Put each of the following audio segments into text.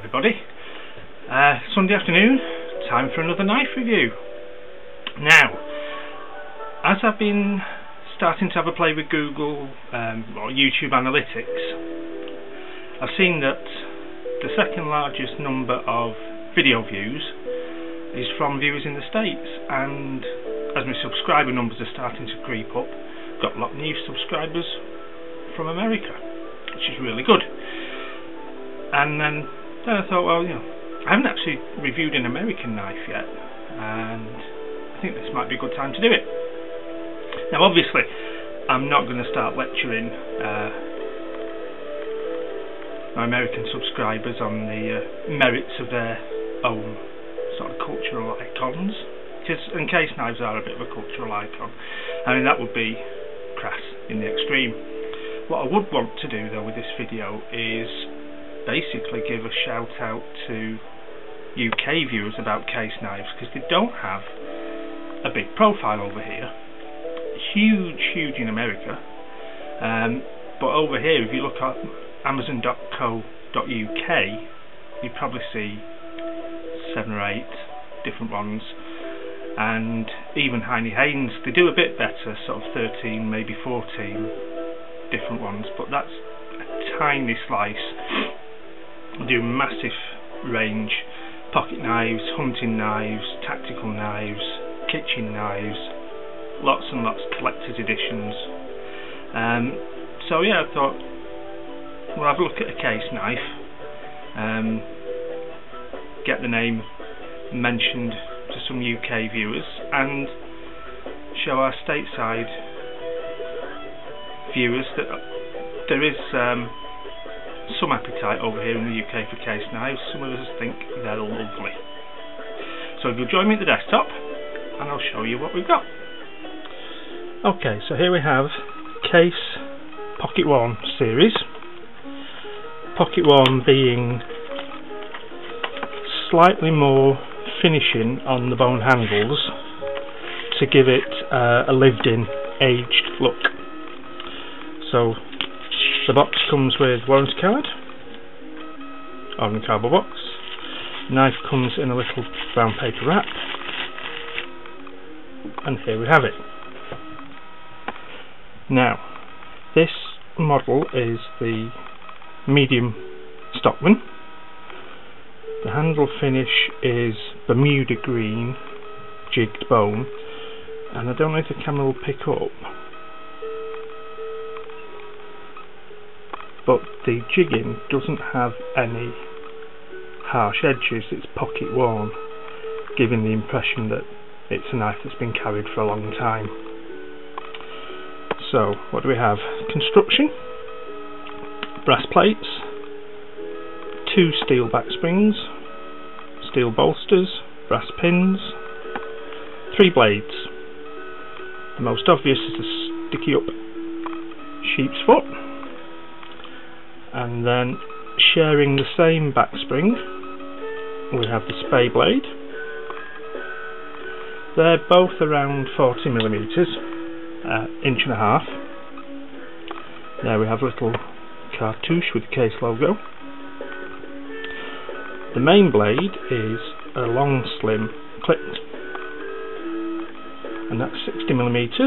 everybody. Sunday afternoon, time for another knife review. Now, as I've been starting to have a play with Google or YouTube Analytics, I've seen that the second largest number of video views is from viewers in the States, and as my subscriber numbers are starting to creep up, got a lot of new subscribers from America, which is really good. And then I thought, well, I haven't actually reviewed an American knife yet, and I think this might be a good time to do it. Now, obviously, I'm not going to start lecturing my American subscribers on the merits of their own sort of cultural icons, and case knives are a bit of a cultural icon. I mean, that would be crass in the extreme. What I would want to do, though, with this video is basically give a shout out to UK viewers about case knives, because they don't have a big profile over here. Huge in America, but over here, if you look at amazon.co.uk, you probably see 7 or 8 different ones, and even Heine Haynes, they do a bit better, sort of 13, maybe 14 different ones, but that's a tiny slice. They do massive range: pocket knives, hunting knives, tactical knives, kitchen knives, lots and lots of collector's editions. So yeah, I thought we'll have a look at a case knife, get the name mentioned to some UK viewers, and show our stateside viewers that there is some appetite over here in the UK for case knives. Some of us think they're lovely. So if you'll join me at the desktop, and I'll show you what we've got. Okay, so here we have Case Pocket One series. Pocket One being slightly more finishing on the bone handles to give it a lived-in, aged look. So the box comes with warranty card, on the cardboard box. Knife comes in a little brown paper wrap, and here we have it. Now, this model is the medium Stockman. The handle finish is Bermuda green jigged bone, and I don't know if the camera will pick up, but the jigging doesn't have any harsh edges. It's pocket worn, giving the impression that it's a knife that's been carried for a long time. So, what do we have? Construction, brass plates, 2 steel back springs, steel bolsters, brass pins, 3 blades. The most obvious is the sticky up sheep's foot, and then sharing the same back spring we have the spay blade. They're both around 40mm, inch and a half. There we have a little cartouche with the case logo. The main blade is a long slim clipped, and that's 60mm,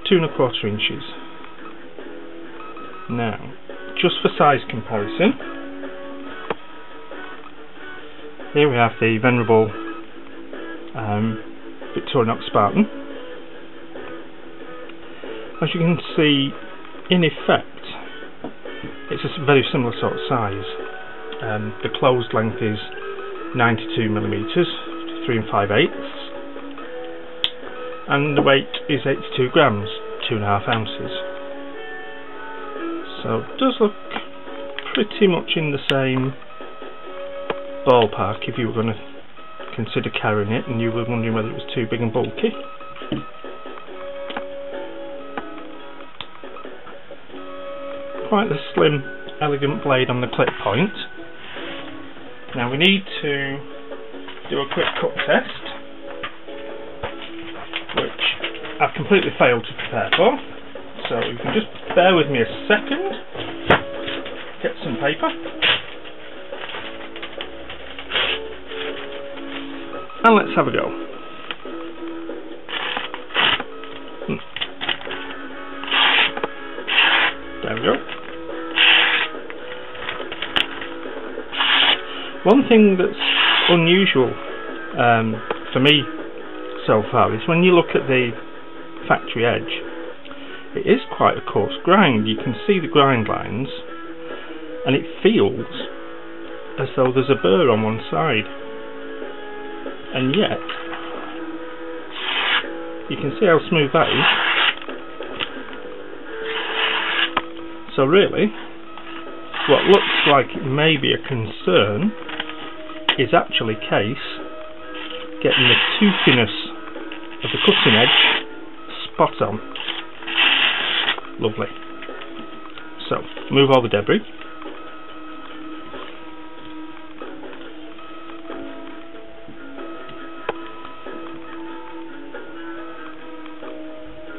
2 1/4 inches. Now, just for size comparison, here we have the venerable Victorinox Spartan. As you can see, in effect, it's a very similar sort of size. The closed length is 92mm, 3 5/8, and the weight is 82 grams, 2.5 ounces. So it does look pretty much in the same ballpark if you were going to consider carrying it and you were wondering whether it was too big and bulky. Quite the slim, elegant blade on the clip point. Now we need to do a quick cut test, which I've completely failed to prepare for. So you can just bear with me a second, get some paper. and let's have a go. There we go. One thing that's unusual for me so far is when you look at the factory edge, it is quite a coarse grind. You can see the grind lines and it feels as though there's a burr on one side, and yet you can see how smooth that is. So really what looks like it may be a concern is actually case getting the toothiness of the cutting edge spot on. Lovely. So move all the debris.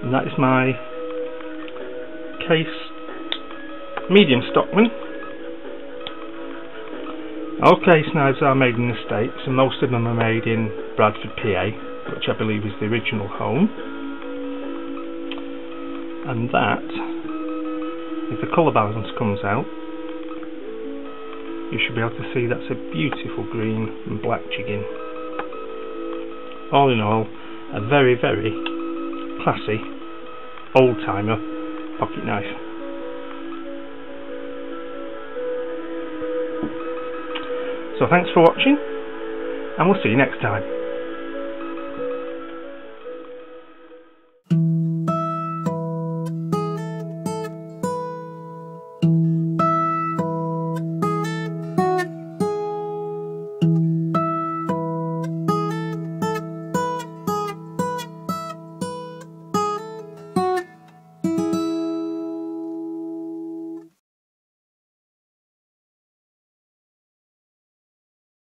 And that is my case medium Stockman. All case knives are made in the States, and most of them are made in Bradford, PA, which I believe is the original home. And that, if the colour balance comes out, you should be able to see that's a beautiful green and black jigging. All in all, a very, very classy, old-timer pocket knife. So thanks for watching, and we'll see you next time.